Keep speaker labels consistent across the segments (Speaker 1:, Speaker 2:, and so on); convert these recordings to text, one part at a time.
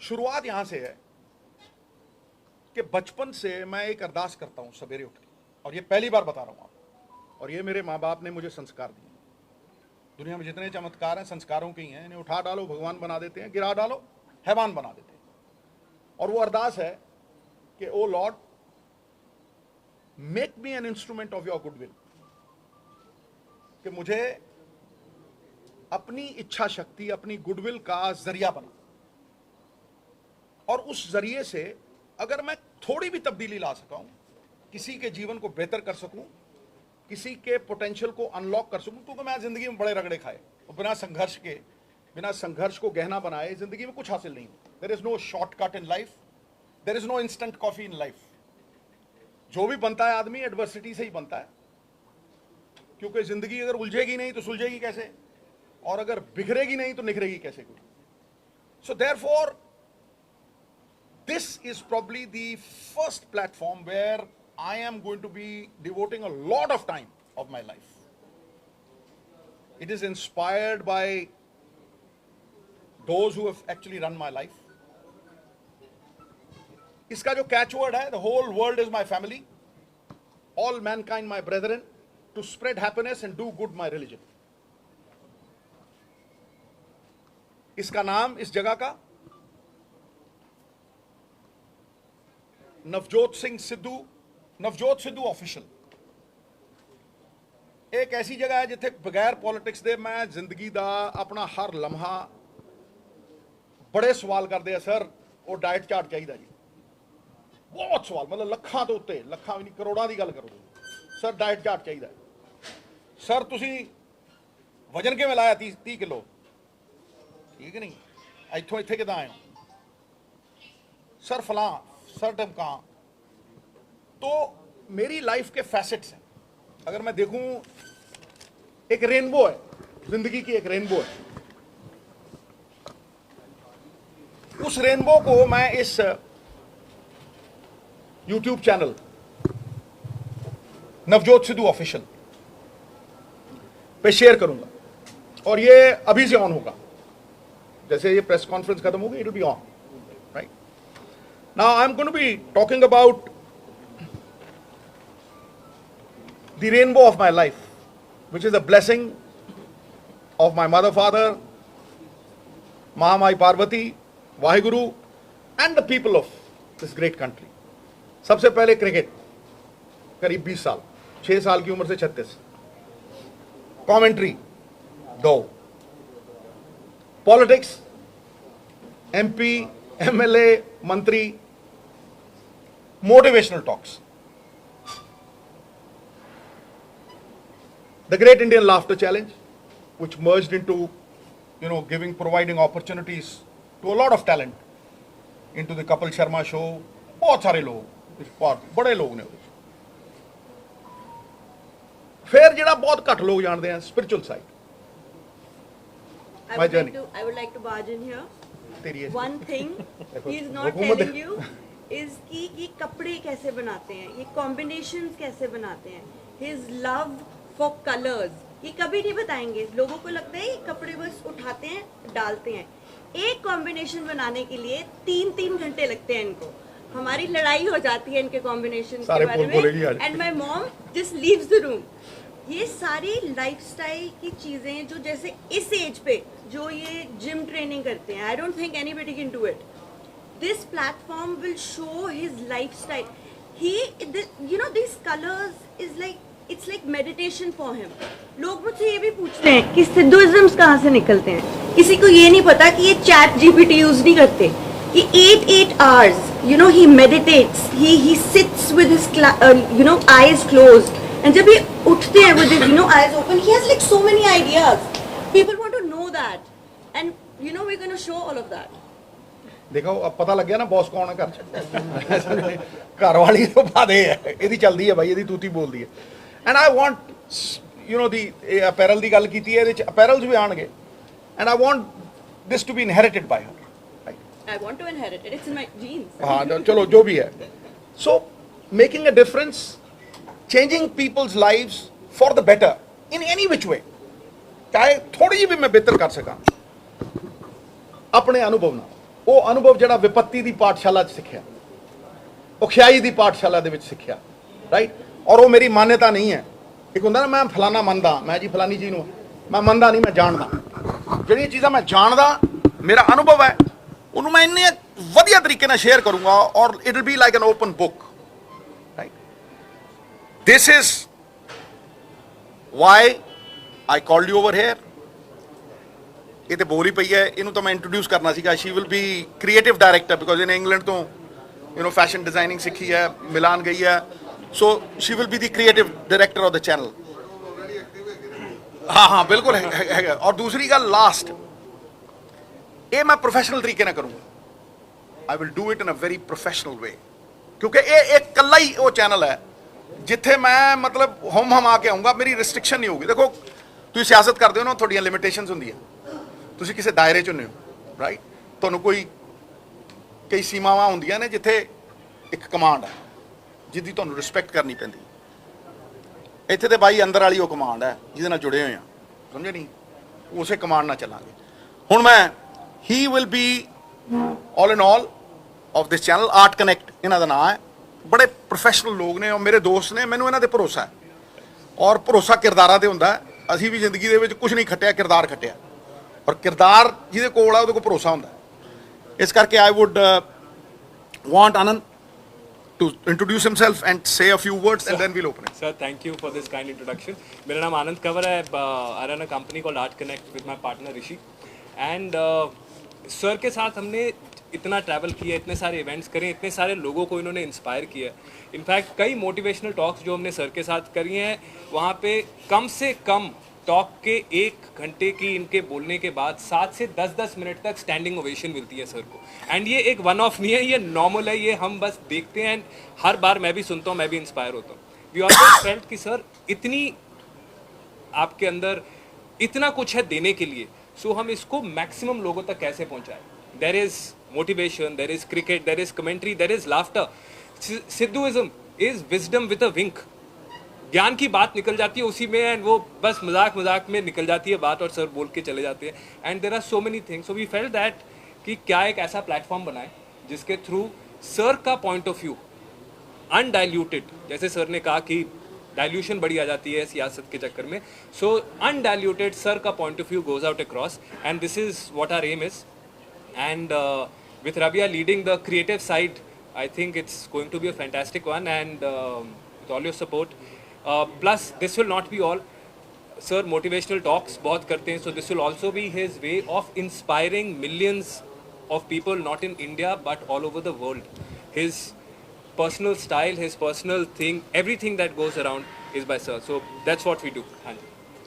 Speaker 1: शुरुआत यहां से है कि बचपन से मैं एक अरदास करता हूं सवेरे उठ के, और ये पहली बार बता रहा हूं आपको, और ये मेरे माँ बाप ने मुझे संस्कार दिए। दुनिया में जितने चमत्कार हैं संस्कारों के ही हैं। इन्हें उठा डालो भगवान बना देते हैं, गिरा डालो हैवान बना देते हैं। और वो अरदास है कि O Lord, make me an instrument of your goodwill, कि मुझे अपनी इच्छा शक्ति, अपनी गुडविल का जरिया बना, और उस जरिए से अगर मैं थोड़ी भी तब्दीली ला सका हूं, किसी के जीवन को बेहतर कर सकूं, किसी के पोटेंशियल को अनलॉक कर सकूं, क्योंकि मैं जिंदगी में बड़े रगड़े खाए और बिना संघर्ष को गहना बनाए जिंदगी में कुछ हासिल नहीं होता। There is no shortcut in life, there is no instant coffee in life. जो भी बनता है आदमी एडवर्सिटी से ही बनता है, क्योंकि जिंदगी अगर उलझेगी नहीं तो सुलझेगी कैसे, और अगर बिखरेगी नहीं तो निखरेगी कैसे कोई। So therefore this is probably the first platform where I am going to be devoting a lot of time of my life. It is inspired by those who have actually run my life. इसका जो catchword है, the whole world is my family, all mankind my brethren, to spread happiness and do good my religion. इसका नाम इस जगह का Navjot Sidhu official. एक ऐसी जगह है जिथे बगैर पॉलिटिक्स दे मैं जिंदगी दा अपना हर लम्हा बड़े सवाल करते हैं। सर वो डाइट चार्ट चाहिए जी, बहुत सवाल, मतलब लखां तो उत्ते, लखां भी नहीं करोड़ां की गल करो। सर डाइट चार्ट चाहिए, सर तुसी वजन किवें लाया 30 किलो, ठीक नहीं, इत्थों इत्थे किदां आए, सर फलां, सर ढमकां। तो मेरी लाइफ के फैसेट्स हैं। अगर मैं देखूं, एक रेनबो है, जिंदगी की एक रेनबो है। उस रेनबो को मैं इस YouTube channel Navjot Sidhu official पे शेयर करूंगा, और ये अभी से ऑन होगा। जैसे ये प्रेस कॉन्फ्रेंस खत्म होगी, it will be on, right. Now I am going to be talking about the rainbow of my life, which is a blessing of my mother, father, Mahamai Parvati, Vaheguru, and the people of this great country. सबसे पहले cricket, करीब 20 साल, 6 साल की उम्र से 36, commentary 2, politics, MP, MLA, मंत्री, motivational talks, the Great Indian Laughter Challenge, which merged into, providing opportunities to a lot of talent into the Kapil Sharma show. बहुत सारे लोग, बड़े लोग ने। फिर जिहड़ा बहुत घट लोग जानते हैं, spiritual side, my journey.
Speaker 2: I would like to barge in here.
Speaker 1: तेरी
Speaker 2: One thing he is not telling you is कि ये कपड़े कैसे बनाते हैं, ये combinations कैसे बनाते हैं, his love for colors, ये कभी नहीं बताएंगे। लोगों को लगता है ये कपड़े बस उठाते हैं डालते हैं। एक कॉम्बिनेशन बनाने के लिए 3 घंटे लगते हैं इनको। हमारी लड़ाई हो जाती है इनके कॉम्बिनेशन के बारे में, and my mom just leaves the room. ये सारी लाइफस्टाइल की चीजें जो जैसे इस एज पे जो ये जिम ट्रेनिंग करते हैं, I don't think anybody can do it. This platform will show his lifestyle. these colors is like, it's like meditation for him. लोग मुझसे ये भी पूछते हैं कि सिद्धुइज्म्स कहाँ से निकलते हैं। किसी को ये नहीं पता कि ये चैट जीपीटी यूज नहीं करते। कि 8 hours, he meditates, he sits with his eyes closed, and जब ये उठते हैं with his eyes open, he has like so many ideas. People want to know that, and we're going to show all of that.
Speaker 1: देखो अब पता लग गया ना बॉस कौन है घर च। घर वाली तो बात है, ਇਹਦੀ ਚੱਲਦੀ ਹੈ भाई, ਇਹਦੀ ਤੂਤੀ ਬੋਲਦੀ ਹੈ। And I want the apparel ਦੀ ਗੱਲ ਕੀਤੀ ਹੈ, ਇਹਦੇ ਚ अपैरल्स भी ਆਣਗੇ, and I want this to be inherited by her.
Speaker 2: I want to inherit it. It's in my genes.
Speaker 1: हाँ चलो जो भी है। So making a difference, changing people's lives for the better in any which way, चाहे थोड़ी भी मैं बेहतर कर सका अपने अनुभव ना, ਉਹ ਅਨੁਭਵ ਜਿਹੜਾ ਵਿਪੱਤੀ ਦੀ ਪਾਠਸ਼ਾਲਾ 'ਚ ਸਿੱਖਿਆ, ਔਖਿਆਈ ਦੀ ਪਾਠਸ਼ਾਲਾ ਦੇ ਵਿੱਚ ਸਿੱਖਿਆ, ਰਾਈਟ। ਔਰ ਉਹ ਮੇਰੀ ਮਾਨਤਾ ਨਹੀਂ ਹੈ। ਇੱਕ ਹੁੰਦਾ ਨਾ, ਮੈਂ ਫਲਾਣਾ ਮੰਨਦਾ, ਮੈਂ ਜੀ ਫਲਾਨੀ ਚੀਜ਼ ਨੂੰ ਮੈਂ ਮੰਨਦਾ ਨਹੀਂ, ਮੈਂ ਜਾਣਦਾ। ਜਿਹੜੀਆਂ ਚੀਜ਼ਾਂ ਮੈਂ ਜਾਣਦਾ, ਮੇਰਾ ਅਨੁਭਵ ਹੈ, ਉਹਨੂੰ ਮੈਂ ਇੰਨੇ ਵਧੀਆ ਤਰੀਕੇ ਨਾਲ ਸ਼ੇਅਰ ਕਰੂੰਗਾ, ਔਰ it will be like an open book, right. This is why I called you over here. ਇਹ ਤੇ ਬੋਲ ਹੀ ਪਈ ਹੈ, ਇਹਨੂੰ ਤਾਂ ਮੈਂ ਇੰਟਰੋਡਿਊਸ ਕਰਨਾ ਸੀਗਾ। She will be creative director, because ਇਹਨੇ ਇੰਗਲੈਂਡ ਤੋਂ ਫੈਸ਼ਨ ਡਿਜ਼ਾਈਨਿੰਗ ਸਿੱਖੀ ਹੈ, ਮਿਲਾਨ ਗਈ ਹੈ। ਸੋ she will be the creative director of the channel. ਹਾਂ ਬਿਲਕੁਲ ਹੈਗਾ। ਔਰ ਦੂਸਰੀ ਗੱਲ ਲਾਸਟ, ਇਹ ਮੈਂ ਪ੍ਰੋਫੈਸ਼ਨਲ ਤਰੀਕੇ ਨਾਲ ਕਰੂੰਗਾ। I will do it in a very professional way, ਕਿਉਂਕਿ ਇਹ ਇਕੱਲਾ ਹੀ ਉਹ ਚੈਨਲ ਹੈ ਜਿੱਥੇ ਮੈਂ ਮਤਲਬ ਹਮ ਕੇ ਆਊਂਗਾ, ਮੇਰੀ ਰਿਸਟ੍ਰਿਕਸ਼ਨ ਨਹੀਂ ਹੋਊਗੀ। ਦੇਖੋ, ਤੁਸੀਂ ਸਿਆਸਤ ਕਰਦੇ ਹੋ ਨਾ, ਤੁਹਾਡੀਆਂ ਲਿਮਿਟੇਸ਼ਨਸ ਹੁੰਦੀਆਂ, ਤੁਸੀਂ ਕਿਸੇ ਦਾਇਰੇ 'ਚ ਹੁੰਦੇ ਹੋ, ਰਾਈਟ। ਤੁਹਾਨੂੰ ਕਈ ਸੀਮਾਵਾਂ ਹੁੰਦੀਆਂ ਨੇ ਜਿੱਥੇ ਇੱਕ ਕਮਾਂਡ ਹੈ ਜਿਹਦੀ ਤੁਹਾਨੂੰ ਰਿਸਪੈਕਟ ਕਰਨੀ ਪੈਂਦੀ। ਇੱਥੇ ਤੇ ਬਾਈ ਅੰਦਰ ਵਾਲੀ ਉਹ ਕਮਾਂਡ ਹੈ ਜਿਹਦੇ ਨਾਲ ਜੁੜੇ ਹੋਏ ਆ, ਸਮਝੇ ਨਹੀਂ? ਉਸੇ ਕਮਾਂਡ ਨਾਲ ਚੱਲਾਂਗੇ। ਹੁਣ ਮੈਂ he will be all in all of this channel, art connect ਇਹਨਾਂ ਦਾ ਨਾਮ ਹੈ। ਬੜੇ ਪ੍ਰੋਫੈਸ਼ਨਲ ਲੋਕ ਨੇ, ਔਰ ਮੇਰੇ ਦੋਸਤ ਨੇ, ਮੈਨੂੰ ਇਹਨਾਂ ਤੇ ਭਰੋਸਾ ਹੈ। ਔਰ ਭਰੋਸਾ ਕਿਰਦਾਰਾਂ ਤੇ ਹੁੰਦਾ। ਅਸੀਂ ਵੀ ਜ਼ਿੰਦਗੀ ਦੇ ਵਿੱਚ ਕੁਝ ਨਹੀਂ ਖੱਟਿਆ, ਕਿਰਦਾਰ ਖੱਟਿਆ, ਔਰ ਕਿਰਦਾਰ ਜਿਹਦੇ ਕੋਲ ਆ ਉਹਦੇ ਕੋਲ ਭਰੋਸਾ ਹੁੰਦਾ। ਇਸ ਕਰਕੇ ਆਈ wood want Anand to introduce himself and say a few words, and then we'll open it.
Speaker 3: Sir, thank you for this kind introduction. मेरा नाम आनंद कंवर है. I run a company called Art Connect with my partner Rishi. And sir के साथ हमने इतना travel किया, इतने सारे इवेंट्स करे, इतने सारे लोगों को इन्होंने इंस्पायर किया। इनफैक्ट कई मोटिवेशनल टॉक्स जो हमने सर के साथ करी हैं, वहाँ पे कम से कम टॉक के 1 घंटे की इनके बोलने के बाद 7 से 10 मिनट तक स्टैंडिंग ओवेशन मिलती है सर को। एंड ये एक वन ऑफ नहीं है, ये नॉर्मल है, ये हम बस देखते हैं। एंड हर बार मैं भी सुनता हूँ, मैं भी इंस्पायर होता हूँ। वी ऑलवेज फेल्ट कि सर इतनी आपके अंदर इतना कुछ है देने के लिए, सो हम इसको मैक्सिमम लोगों तक कैसे पहुँचाएं। There is motivation, there is cricket, there is commentary, there is laughter. Sidhuism is wisdom with a wink. ज्ञान की बात निकल जाती है उसी में, एंड वो बस मजाक में निकल जाती है बात, और सर बोल के चले जाते हैं। And there are so many things, so we felt that कि क्या एक ऐसा प्लेटफॉर्म बनाए जिसके थ्रू सर का पॉइंट ऑफ व्यू अनडाइल्यूटेड, जैसे सर ने कहा कि डाइल्यूशन बड़ी आ जाती है सियासत के चक्कर में, सो अनडाइल्यूटेड सर का point of view goes out across, and this is what our aim is. And with Rabia leading the creative side, I think it's going to be a fantastic one, and with all your support. Plus this will not be all. Sir motivational talks बहुत करते हैं, so this will also be his way of inspiring millions of people, not in India but all over the world. His personal style, his personal thing, everything that goes around is by sir. So that's what we do.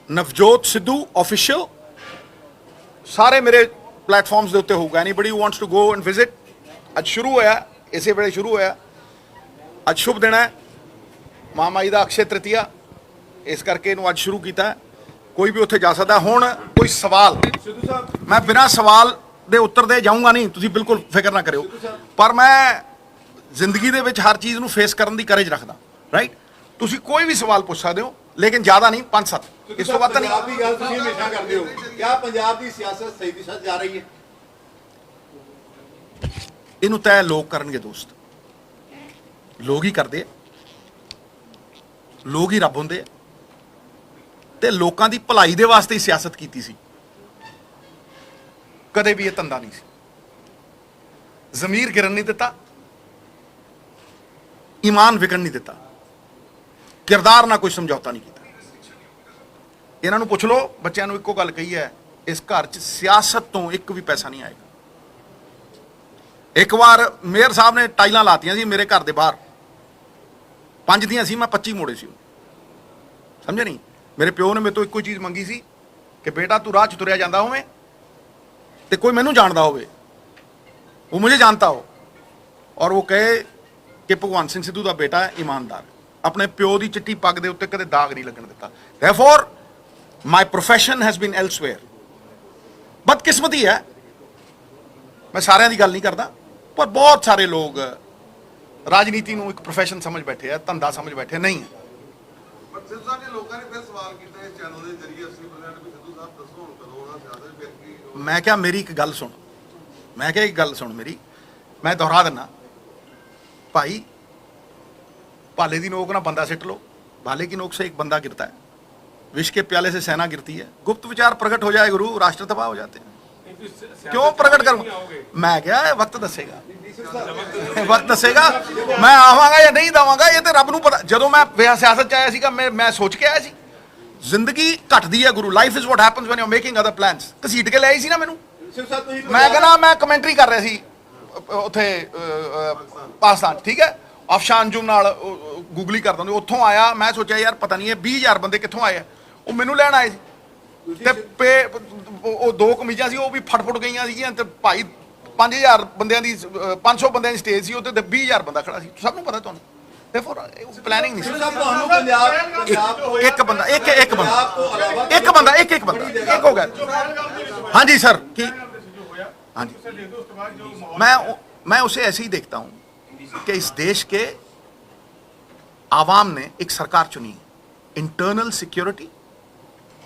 Speaker 1: Navjot Sidhu official ਸਾਰੇ ਮੇਰੇ platforms ਦੇ ਉੱਤੇ ਹੋਊਗਾ। Anybody who wants to go and visit, ਅੱਜ ਸ਼ੁਰੂ ਹੋਇਆ, ਇਸੇ ਵੇਲੇ ਸ਼ੁਰੂ ਹੋਇਆ। ਅੱਜ ਸ਼ੁਭ ਦਿਨ ਹੈ, ਮਹਾਮਾਈ ਦਾ ਅਕਸ਼ੇ ਤ੍ਰਿਤੀਆ, ਇਸ ਕਰਕੇ ਇਹਨੂੰ ਅੱਜ ਸ਼ੁਰੂ ਕੀਤਾ। ਕੋਈ ਵੀ ਉੱਥੇ ਜਾ ਸਕਦਾ। ਹੁਣ ਕੋਈ ਸਵਾਲ, ਸਿੱਧੂ ਸਾਹਿਬ, ਮੈਂ ਬਿਨਾਂ ਸਵਾਲ ਦੇ ਉੱਤਰ ਦੇ ਜਾਊਂਗਾ ਨਹੀਂ, ਤੁਸੀਂ ਬਿਲਕੁਲ ਫਿਕਰ ਨਾ ਕਰਿਓ, ਪਰ ਮੈਂ ਜ਼ਿੰਦਗੀ ਦੇ ਵਿੱਚ ਹਰ ਚੀਜ਼ ਨੂੰ ਫੇਸ ਕਰਨ ਦੀ ਕਰੇਜ ਰੱਖਦਾ, ਰਾਈਟ। ਤੁਸੀਂ ਕੋਈ ਵੀ ਸਵਾਲ ਪੁੱਛ ਸਕਦੇ ਹੋ, ਲੇਕਿਨ ਜ਼ਿਆਦਾ ਨਹੀਂ, 5-7, ਇਸ ਤੋਂ ਵੱਧ ਨਹੀਂ।
Speaker 4: ਪੰਜਾਬ ਦੀ ਗੱਲ ਤੁਸੀਂ ਹਮੇਸ਼ਾ ਕਰਦੇ ਹੋ, ਕਿਆ ਪੰਜਾਬ ਦੀ ਸਿਆਸਤ ਸਹੀ ਦਿਸ਼ਾ 'ਚ ਜਾ ਰਹੀ ਹੈ?
Speaker 1: ਇਹਨੂੰ ਤੈਅ ਲੋਕ ਕਰਨਗੇ ਦੋਸਤ, ਲੋਕ ਹੀ ਕਰਦੇ ਆ, ਲੋਕ ਹੀ ਰੱਬ ਹੁੰਦੇ ਆ, ਤੇ ਲੋਕਾਂ ਦੀ ਭਲਾਈ ਦੇ ਵਾਸਤੇ ਹੀ ਸਿਆਸਤ ਕੀਤੀ ਸੀ। ਕਦੇ ਵੀ ਇਹ ਧੰਦਾ ਨਹੀਂ ਸੀ। ਜ਼ਮੀਰ ਗਿਰਨ ਨਹੀਂ ਦਿੱਤਾ, ਈਮਾਨ ਵਿਕਣ ਨਹੀਂ ਦਿੱਤਾ, ਕਿਰਦਾਰ ਨਾਲ ਕੋਈ ਸਮਝੌਤਾ ਨਹੀਂ ਕੀਤਾ। ਇਹਨਾਂ ਨੂੰ ਪੁੱਛ ਲਓ, ਬੱਚਿਆਂ ਨੂੰ ਇੱਕੋ ਗੱਲ ਕਹੀ ਹੈ, ਇਸ ਘਰ 'ਚ ਸਿਆਸਤ ਤੋਂ ਇੱਕ ਵੀ ਪੈਸਾ ਨਹੀਂ ਆਏਗਾ। ਇੱਕ ਵਾਰ ਮੇਅਰ ਸਾਹਿਬ ਨੇ ਟਾਈਲਾਂ ਲਾਤੀਆਂ ਸੀ ਮੇਰੇ ਘਰ ਦੇ ਬਾਹਰ, 5 ਦੀਆਂ ਸੀ, ਮੈਂ 25 ਮੋੜੇ ਸੀ, ਸਮਝੇ ਨਹੀਂ? ਮੇਰੇ ਪਿਓ ਨੇ ਮੇਰੇ ਤੋਂ ਇੱਕੋ ਹੀ ਚੀਜ਼ ਮੰਗੀ ਸੀ ਕਿ ਬੇਟਾ ਤੂੰ ਰਾਹ 'ਚ ਤੁਰਿਆ ਜਾਂਦਾ ਹੋਵੇਂ ਤੇ ਕੋਈ ਮੈਨੂੰ ਜਾਣਦਾ ਹੋਵੇ, ਉਹ ਮੁਝੇ ਜਾਣता हो, ਔਰ ਉਹ ਕਹੇ ਕਿ ਭਗਵੰਤ ਸਿੰਘ ਸਿੱਧੂ ਦਾ ਬੇਟਾ ਹੈ, ਈਮਾਨਦਾਰ, ਆਪਣੇ ਪਿਓ ਦੀ ਚਿੱਟੀ ਪੱਗ ਦੇ ਉੱਤੇ ਕਦੇ ਦਾਗ ਨਹੀਂ ਲੱਗਣ ਦਿੱਤਾ। Therefore, my profession has been elsewhere। ਬਦਕਿਸਮਤੀ ਹੈ, ਮੈਂ ਸਾਰਿਆਂ ਦੀ ਗੱਲ ਨਹੀਂ ਕਰਦਾ, ਪਰ ਬਹੁਤ ਸਾਰੇ ਲੋਕ ਰਾਜਨੀਤੀ ਨੂੰ ਇੱਕ ਪ੍ਰੋਫੈਸ਼ਨ ਸਮਝ ਬੈਠੇ ਆ, ਧੰਦਾ ਸਮਝ ਬੈਠੇ ਨਹੀਂ ਹੈ।
Speaker 5: ਪਰ ਸਿੱਧੂ ਸਾਹਿਬ ਨੇ ਲੋਕਾਂ ਨੇ ਫਿਰ ਸਵਾਲ ਕੀਤਾ ਇਸ ਚੈਨਲ ਦੇ ਜ਼ਰੀਏ 80% ਵੀ ਸਿੱਧੂ ਸਾਹਿਬ ਦੱਸੋ ਹੁਣ ਕਦੋਂ ਆਉਣਾ ਸਿਆਸਤ ਫਿਰ ਕੀ?
Speaker 1: ਮੈਂ ਕਿਹਾ ਮੇਰੀ ਇੱਕ ਗੱਲ ਸੁਣ, मैं क्या एक गल सुन मेरी, मैं दोहरा दिना भाई, भाले की नोक ना बंदा सिट लो, भाले की नोक से एक बंदा गिरता है, विष के प्याले से सेना गिरती है, गुप्त विचार प्रकट हो जाए गुरु, राष्ट्र तबाह हो जाते हैं। क्यों प्रकट करूं मैं, क्या है वक्त दसेगा, वक्त दसेगा मैं आवांगा या नहीं दवांगा, ये तो रब नूं पता। जदों मैं सियासत च आया सीगा, मैं सोच के आया सी जिंदगी घटदी है गुरु, life is what happens when you are making other plans. घसीट के लिਆਈ ਸੀ ਨਾ ਮੈਨੂੰ, मैं कहना मैं कमेंटरी कर रहा सी ਉੱਥੇ ਪਾਕਿਸਤਾਨ, ਠੀਕ ਹੈ, ਅਫਸ਼ਾਨ ਅੰਜੁਮ ਨਾਲ ਗੂਗਲੀ ਕਰਦਾ ਹੁੰਦਾ, ਉੱਥੋਂ ਆਇਆ, ਮੈਂ ਸੋਚਿਆ ਯਾਰ ਪਤਾ ਨਹੀਂ ਇਹ 20,000 ਬੰਦੇ ਕਿੱਥੋਂ ਆਏ ਆ, ਉਹ ਮੈਨੂੰ ਲੈਣ ਆਏ ਸੀ ਤੇ ਉਹ 2 ਕਮੀਜ਼ਾਂ ਸੀ ਉਹ ਵੀ ਫਟਫਟ ਗਈਆਂ ਸੀਗੀਆਂ ਤੇ ਭਾਈ 5,000 ਬੰਦਿਆਂ ਦੀ 500 ਬੰਦਿਆਂ ਦੀ ਸਟੇਜ ਸੀ, ਉੱਤੇ ਤੇ 20,000 ਬੰਦਾ ਖੜਾ ਸੀ, ਸਭ ਨੂੰ ਪਤਾ ਤੁਹਾਨੂੰ। ਦੇਖੋ ਪਲੈਨਿੰਗ ਨਹੀਂ ਸੀ,
Speaker 4: ਤੁਹਾਨੂੰ ਪੰਜਾਬ ਤੋਂ
Speaker 1: ਇੱਕ ਬੰਦਾ ਇੱਕ ਬੰਦਾ ਇੱਕ ਹੋ ਗਿਆ। हाँ जी सर कि हाँ जी, मैं उसे ऐसे ही देखता हूं कि इस देश के आवाम ने एक सरकार चुनी, internal security,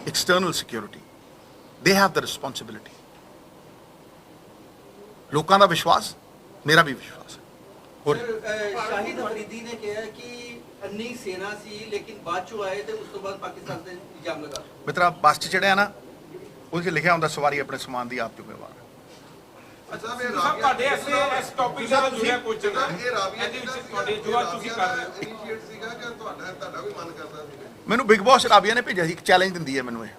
Speaker 1: external security, they have the responsibility. लोगों का विश्वास, मेरा भी विश्वास है। और
Speaker 6: शाहिद अफरीदी ने कहा कि अन्नी सेना सी लेकिन बाद चो आए थे, उस तो बाद पाकिस्तान से इल्जाम लगा।
Speaker 1: मित्रा बस च चढ़िया ना, ਉਹਦੇ ਲਿਖਿਆ ਹੁੰਦਾ ਸਵਾਰੀ ਆਪਣੇ ਸਮਾਨ ਦੀ ਆਪ ਜ਼ਿੰਮੇਵਾਰ।
Speaker 5: ਅੱਛਾ ਵੀ
Speaker 7: ਸਭ ਤੁਹਾਡੇ ਇਸ ਟੌਪਿਕ ਨਾਲ ਜੁੜਿਆ ਕੁਐਸਚਨ ਹੈ
Speaker 5: ਇਹ ਰਾਬੀਆ
Speaker 7: ਇਹਦੇ ਵਿੱਚ ਤੁਹਾਡੇ ਜੋ ਅੱਜ ਤੁਸੀਂ ਕਰ ਰਹੇ ਹੋ
Speaker 5: ਇਨੀਸ਼ੀਏਟ ਸੀਗਾ ਕਿ ਤੁਹਾਡਾ ਵੀ ਮਨ ਕਰਦਾ ਸੀ?
Speaker 1: ਮੈਨੂੰ ਬਿਗ ਬੌਸ ਰਾਬੀਆ ਨੇ ਭੇਜਿਆ ਸੀ, ਇੱਕ ਚੈਲੰਜ ਦਿੰਦੀ ਹੈ ਮੈਨੂੰ ਇਹ,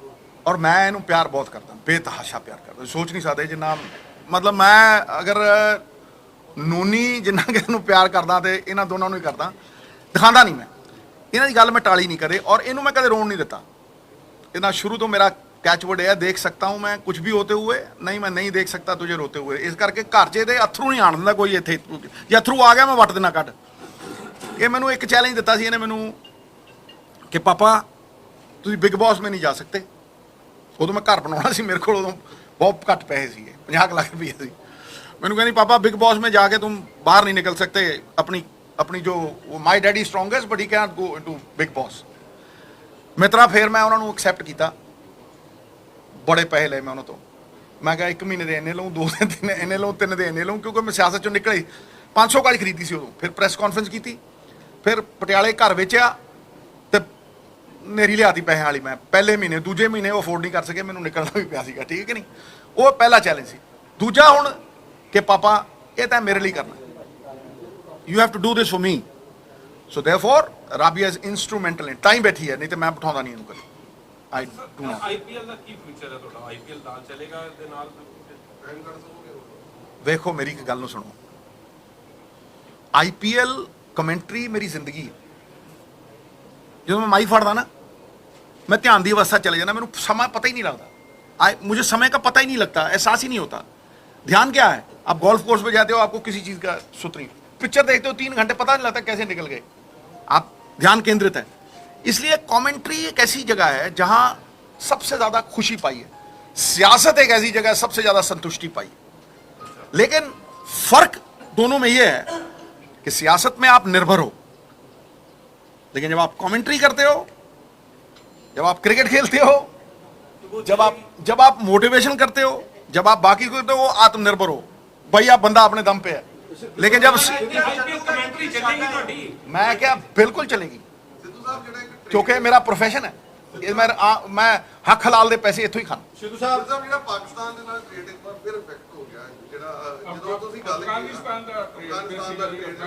Speaker 1: ਔਰ ਮੈਂ ਇਹਨੂੰ ਪਿਆਰ ਬਹੁਤ ਕਰਦਾ, ਬੇਤਹਾਸ਼ਾ ਪਿਆਰ ਕਰਦਾ, ਸੋਚ ਨਹੀਂ ਸਕਦੇ ਜਿੰਨਾ, ਮਤਲਬ ਮੈਂ ਅਗਰ ਨੂਨੀ ਜਿੰਨਾ ਕਿ ਇਹਨੂੰ ਪਿਆਰ ਕਰਦਾ ਤੇ ਇਹਨਾਂ ਦੋਨਾਂ ਨੂੰ ਹੀ ਕਰਦਾ, ਦਿਖਾਉਂਦਾ ਨਹੀਂ ਮੈਂ, ਇਹਨਾਂ ਦੀ ਗੱਲ ਮੈਂ ਟਾਲੀ ਨਹੀਂ ਕਦੇ, ਔਰ ਇਹਨੂੰ ਮੈਂ ਕਦੇ ਰੋਣ ਨਹੀਂ ਦਿੱਤਾ। ਇਹਨਾਂ शुरू तो मेरा कैचवर्ड है, देख सकता हूँ मैं कुछ भी होते हुए, नहीं मैं नहीं देख सकता तुझे रोते हुए। इस करके घर च ਇਹਦੇ ਅਥਰੂ ਨਹੀਂ ਆਣ ਦਿੰਦਾ ਕੋਈ, ਇੱਥੇ ਜੇ ਅਥਰੂ ਆ ਗਿਆ ਮੈਂ ਵੱਟ ਦੇਣਾ ਕੱਢ। ਇਹ ਮੈਨੂੰ ਇੱਕ ਚੈਲੰਜ ਦਿੱਤਾ ਸੀ ਇਹਨੇ ਮੈਨੂੰ ਕਿ ਪਾਪਾ ਤੁਸੀਂ ਬਿਗ ਬੌਸ में नहीं जा सकते। ਉਦੋਂ ਮੈਂ ਘਰ ਬਣਾਉਣਾ ਸੀ, ਮੇਰੇ ਕੋਲ ਉਦੋਂ ਬਹੁਤ ਘੱਟ ਪੈਸੇ ਸੀ, 50 ਲੱਖ ਰੁਪਏ ਸੀ। ਮੈਨੂੰ ਕਹਿੰਦੀ ਪਾਪਾ बिग बॉस में जाके तुम बाहर नहीं निकल सकते, अपनी जो my daddy strongest but he cannot go into Bigg Boss. मित्रा फिर मैं उन्होंने एक्सैप्ट किया, बड़े पैसे ले मैं उन्होंने तो, मैं कहा 1 महीने ਦੇ ਇੰਨੇ ਲਊਂ, 2 दिन ਇੰਨੇ ਲਊਂ, 3 ਦੇ ਇੰਨੇ ਲਊਂ, ਕਿਉਂਕਿ ਮੈਂ ਸਿਆਸਤ ਚੋਂ ਨਿਕਲੇ 500 ਗਾੜੀ ਖਰੀਦੀ ਸੀ ਉਦੋਂ। ਫਿਰ ਪ੍ਰੈਸ ਕਾਨਫਰੰਸ ਕੀਤੀ, ਫਿਰ ਪਟਿਆਲੇ ਘਰ ਵੇਚਿਆ ਤੇ ਨੇਰੀ ਲਿਆਤੀ ਪੈਸਿਆਂ ਵਾਲੀ। ਮੈਂ ਪਹਿਲੇ ਮਹੀਨੇ, ਦੂਜੇ ਮਹੀਨੇ ਉਹ ਅਫੋਰਡ ਨਹੀਂ ਕਰ ਸਕੇ, ਮੈਨੂੰ ਨਿਕਲਣਾ ਵੀ ਪਿਆ ਸੀਗਾ, ਠੀਕ ਹੈ ਕਿ ਨਹੀਂ। ਉਹ ਪਹਿਲਾ ਚੈਲੰਜ ਸੀ। ਦੂਜਾ ਹੁਣ ਕਿ ਪਾਪਾ ਇਹ ਤਾਂ ਮੇਰੇ ਲਈ ਕਰਨਾ, you have to do this for me, so therefore Rabia is instrumental in time ਬੈਠੀ ਹੈ, ਨਹੀਂ ਤੇ ਮੈਂ ਬਿਠਾਉਂਦਾ ਨਹੀਂ ਇਹਨੂੰ ਕਦੇ। I do not.
Speaker 7: ਆਈਪੀਐਲ ਦਾ ਕੀ ਫਿਊਚਰ ਹੈ ਤੁਹਾਡਾ? ਆਈਪੀਐਲ ਨਾਲ ਚੱਲੇਗਾ ਦੇ ਨਾਲ?
Speaker 1: ਵੇਖੋ ਮੇਰੀ ਇੱਕ ਗੱਲ ਨੂੰ ਸੁਣੋ, ਆਈਪੀਐਲ ਕਮੈਂਟਰੀ ਮੇਰੀ ਜ਼ਿੰਦਗੀ ਹੈ। ਜਦੋਂ ਮੈਂ ਮਾਈ ਫੜਦਾ ਨਾ, मैं ध्यान ਦੀ अवस्था चले जाना, मैंने समय पता ही नहीं लगता, मुझे समय का पता ही नहीं लगता, एहसास ही नहीं होता। ध्यान क्या है, आप गोल्फ कोर्स पे जाते हो, आपको किसी चीज़ का सूत्र नहीं, पिक्चर देखते हो 3 घंटे पता नहीं लगता कैसे निकल गए, आप ध्यान केंद्रित है। इसलिए कमेंट्री एक ऐसी जगह है जहां सबसे ज़्यादा खुशी पाई है, सियासत एक ऐसी जगह है सबसे ज़्यादा संतुष्टि पाई है। लेकिन फ़र्क दोनों में यह है कि सियासत में आप निर्भर हो, लेकिन जब आप कमेंट्री करते हो, जब आप क्रिकेट खेलते हो, जब आप मोटिवेशन करते हो, जब आप बाकी करते हो, आत्मनिर्भर हो, भाई आप बंदा अपने दम पे है। लेकिन जब
Speaker 7: कमेंट्री चलेगी ਤੁਹਾਡੀ?
Speaker 1: मैं क्या, बिल्कुल चलेगी, क्योंकि मेरा प्रोफेशन है, मैं हक हलाल ਦੇ ਪੈਸੇ ਇੱਥੋਂ ਹੀ ਖਾਣਾ।
Speaker 5: ਸਿੱਧੂ ਸਾਹਿਬ ਜਿਹੜਾ ਪਾਕਿਸਤਾਨ ਦੇ ਨਾਲ ਟ੍ਰੇਡ ਇੱਕ ਵਾਰ ਫਿਰ ਇਫੈਕਟ ਹੋ ਗਿਆ, ਜਿਹੜਾ ਜਦੋਂ ਤੁਸੀਂ ਗੱਲ ਕੀਤੀ
Speaker 7: ਅਫਗਾਨਿਸਤਾਨ ਦਾ
Speaker 5: ਅਫਗਾਨਿਸਤਾਨ ਦਾ ਟ੍ਰੇਡ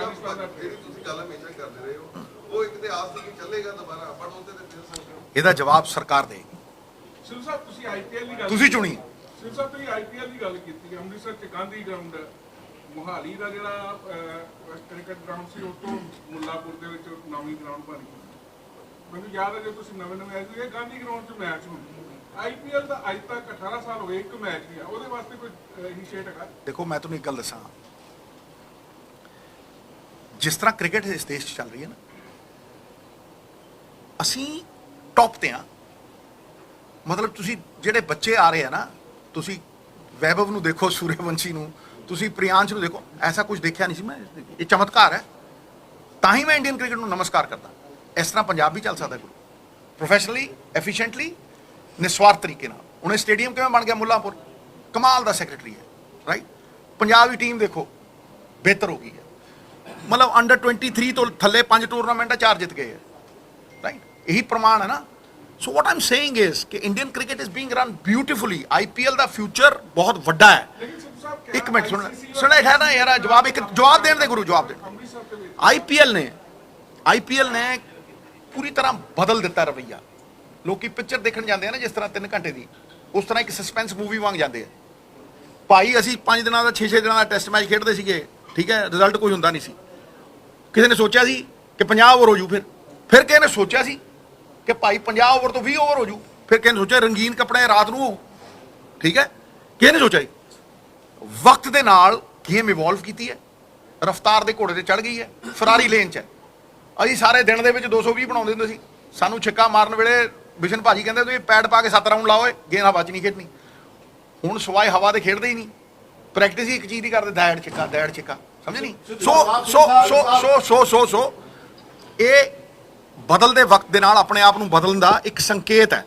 Speaker 5: ਜਿਹੜੀ ਤੁਸੀਂ ਗੱਲ ਹਮੇਸ਼ਾ ਕਰਦੇ ਰਹੇ ਹੋ, ਉਹ ਇੱਕ ਤੇ ਆਸ ਸੀ ਕਿ ਚੱਲੇਗਾ ਦੁਬਾਰਾ, ਪਰ ਉਹਦੇ ਤੇ ਫਿਰ ਸੋਚੋ
Speaker 1: ਇਹਦਾ ਜਵਾਬ ਸਰਕਾਰ ਦੇਗੀ।
Speaker 7: ਸਿੱਧੂ ਸਾਹਿਬ ਤੁਸੀਂ ਆਈਪੀਐਲ ਦੀ ਗੱਲ,
Speaker 1: ਤੁਸੀਂ ਚੁਣੀ।
Speaker 7: ਸਿੱਧੂ ਸਾਹਿਬ ਤੁਸੀਂ ਆਈਪੀਐਲ ਦੀ ਗੱਲ ਕੀਤੀ ਹੈ, ਅੰਮ੍ਰਿਤਸਰ ਚ ਗਾਂਧੀ ਗਰਾਊਂਡ, ਮੁਹਾਲੀ ਦਾ ਜਿਹੜਾ ਕ੍ਰਿਕਟ ਗਰਾਊਂਡ ਸੀ, ਉਹ ਤੋਂ ਮੁੱਲਾਪੁਰ ਦੇ ਵਿੱਚ ਨਵੀਂ ਗਰਾਊਂਡ ਬਣੀ। ਮੈਨੂੰ ਯਾਦ ਹੈ ਜਦੋਂ ਤੁਸੀਂ ਨਵੇਂ ਆਏ ਸੀ, ਗਾਂਧੀ ਗਰਾਊਂਡ 'ਚ ਮੈਚ ਹੁੰਦੇ। ਆਈਪੀਐਲ ਦਾ ਅੱਜ ਤੱਕ 18 ਸਾਲ ਹੋ ਗਏ, ਇੱਕ ਮੈਚ ਨਹੀਂ ਆ, ਉਹਦੇ ਵਾਸਤੇ ਕੋਈ ਇਨੀਸ਼ੀਏਟ ਹੈਗਾ?
Speaker 1: ਦੇਖੋ ਮੈਂ ਤੁਹਾਨੂੰ ਇੱਕ ਗੱਲ ਦੱਸਾਂ, ਜਿਸ ਤਰ੍ਹਾਂ ਕ੍ਰਿਕਟ ਇਸ ਦੇਸ਼ 'ਚ ਚੱਲ ਰਹੀ ਹੈ ਨਾ, ਅਸੀਂ ਟੌਪ ਤੇ ਆ। ਮਤਲਬ ਤੁਸੀਂ ਜਿਹੜੇ ਬੱਚੇ ਆ ਰਹੇ ਆ ਨਾ, ਤੁਸੀਂ ਵੈਭਵ ਨੂੰ ਦੇਖੋ, ਸੂਰਯਵੰਸ਼ੀ ਨੂੰ, ਤੁਸੀਂ ਪ੍ਰਿयांश ਨੂੰ ਦੇਖੋ, ਐਸਾ ਕੁਝ ਦੇਖਿਆ ਨਹੀਂ ਸੀ ਮੈਂ, ਇਹ ਚਮਤਕਾਰ ਹੈ। ਤਾਂ ਹੀ ਮੈਂ ਇੰਡੀਅਨ ਕ੍ਰਿਕਟ ਨੂੰ ਨਮਸਕਾਰ ਕਰਦਾ। ਇਸ ਤਰ੍ਹਾਂ ਪੰਜਾਬ ਵੀ ਚੱਲ ਸਕਦਾ ਕੋਈ, ਪ੍ਰੋਫੈਸ਼ਨਲੀ, ਐਫੀਸ਼ੀਐਂਟਲੀ, ਨਿਸਵਾਰਥ ਤਰੀਕੇ ਨਾਲ। ਹੁਣ ਇਹ ਸਟੇਡੀਅਮ ਕਿਵੇਂ ਬਣ ਗਿਆ ਮੁੱਲਾਂਪੁਰ, ਕਮਾਲ ਦਾ ਸੈਕਟਰੀ ਹੈ, ਰਾਈਟ। ਪੰਜਾਬ ਦੀ ਟੀਮ ਦੇਖੋ ਬਿਹਤਰ ਹੋ ਗਈ ਹੈ, ਮਤਲਬ ਅੰਡਰ 23 ਤੋਂ ਥੱਲੇ 5 ਟੂਰਨਾਮੈਂਟ 4 ਜਿੱਤ ਗਏ ਹੈ, ਰਾਈਟ। ਇਹੀ ਪ੍ਰਮਾਣ ਹੈ ਨਾ। ਸੋ ਵਾਟ ਆਮ ਸੇਇੰਗ ਇਜ਼ ਕਿ Indian cricket is being run beautifully. IPL the future ਬਹੁਤ ਵੱਡਾ ਹੈ।
Speaker 7: ਲੇਕਿਨ ਸਿੱਧੂ ਸਾਹਿਬ ਕਿਹਾ
Speaker 1: ਇੱਕ ਮਿੰਟ ਸੁਣ
Speaker 7: ICC
Speaker 1: ਸੁਣਿਆ ਹੈ ਨਾ ਯਾਰ, ਜਵਾਬ ਇੱਕ ਜਵਾਬ ਦੇਣ ਦੇ ਗੁਰੂ, ਜਵਾਬ ਦੇ।
Speaker 7: ਅੰਮ੍ਰਿਤਸਰ ਦੇ ਵਿੱਚ
Speaker 1: ਆਈਪੀਐਲ ਨੇ ਪੂਰੀ ਤਰ੍ਹਾਂ ਬਦਲ ਦਿੱਤਾ ਰਵੱਈਆ। ਲੋਕੀ ਪਿਕਚਰ ਦੇਖਣ ਜਾਂਦੇ ਆ ਨਾ ਜਿਸ ਤਰ੍ਹਾਂ 3 ਘੰਟੇ ਦੀ, ਉਸ ਤਰ੍ਹਾਂ ਇੱਕ ਸਸਪੈਂਸ ਮੂਵੀ ਵਾਂਗ ਜਾਂਦੇ ਆ। ਭਾਈ ਅਸੀਂ 5 ਦਿਨਾਂ ਦਾ 6-6 ਦਿਨਾਂ ਦਾ ਟੈਸਟ ਮੈਚ ਖੇਡਦੇ ਸੀਗੇ, ਠੀਕ ਹੈ, ਰਿਜ਼ਲਟ ਕੋਈ ਹੁੰਦਾ ਨਹੀਂ ਸੀ। ਕਿਸੇ ਨੇ ਸੋਚਿਆ ਸੀ ਕਿ 50 ਓਵਰ ਹੋ ਜੂ, ਫਿਰ ਕਿਸੇ ਨੇ ਸੋਚਿਆ ਸੀ ਕਿ ਭਾਈ 50 ਓਵਰ ਤੋਂ 20 ਓਵਰ ਹੋ ਜੂ, ਫਿਰ ਕਿਸੇ ਨੇ ਸੋਚਿਆ ਰੰਗੀਨ ਕੱਪੜੇ ਰਾਤ ਨੂੰ ਹੋਊ, ਠੀਕ ਹੈ। ਕਿਸੇ ਨੇ ਸੋਚਿਆ ਵਕਤ ਦੇ ਨਾਲ ਗੇਮ ਇਵੋਲਵ ਕੀਤੀ ਹੈ, ਰਫਤਾਰ ਦੇ ਘੋੜੇ ਤੇ ਚੜ ਗਈ ਹੈ, ਫਰਾਰੀ ਲੇਨ 'ਚ ਹੈ। ਅਸੀਂ ਸਾਰੇ ਦਿਨ ਦੇ ਵਿੱਚ 220 ਬਣਾਉਂਦੇ ਹੁੰਦੇ ਸੀ। ਸਾਨੂੰ ਛੱਕਾ ਮਾਰਨ ਵੇਲੇ ਬਿਸ਼ਨ ਭਾਜੀ ਕਹਿੰਦੇ ਤੁਸੀਂ ਪੈਡ ਪਾ ਕੇ 7 ਰਾਊਂਡ ਲਾਓ, ਗੇਂਦ ਹਵਾ 'ਚ ਨਹੀਂ ਖੇਡਣੀ। ਹੁਣ ਸਵਾਏ ਹਵਾ ਦੇ ਖੇਡਦੇ ਹੀ ਨਹੀਂ, ਪ੍ਰੈਕਟਿਸ ਹੀ ਇੱਕ ਚੀਜ਼ ਦੀ ਕਰਦੇ, ਦੈੜ ਛਿੱਕਾ, ਸਮਝ ਨਹੀਂ। ਸੋ ਇਹ ਬਦਲਦੇ ਵਕਤ ਦੇ ਨਾਲ ਆਪਣੇ ਆਪ ਨੂੰ ਬਦਲਣ ਦਾ ਇੱਕ ਸੰਕੇਤ ਹੈ।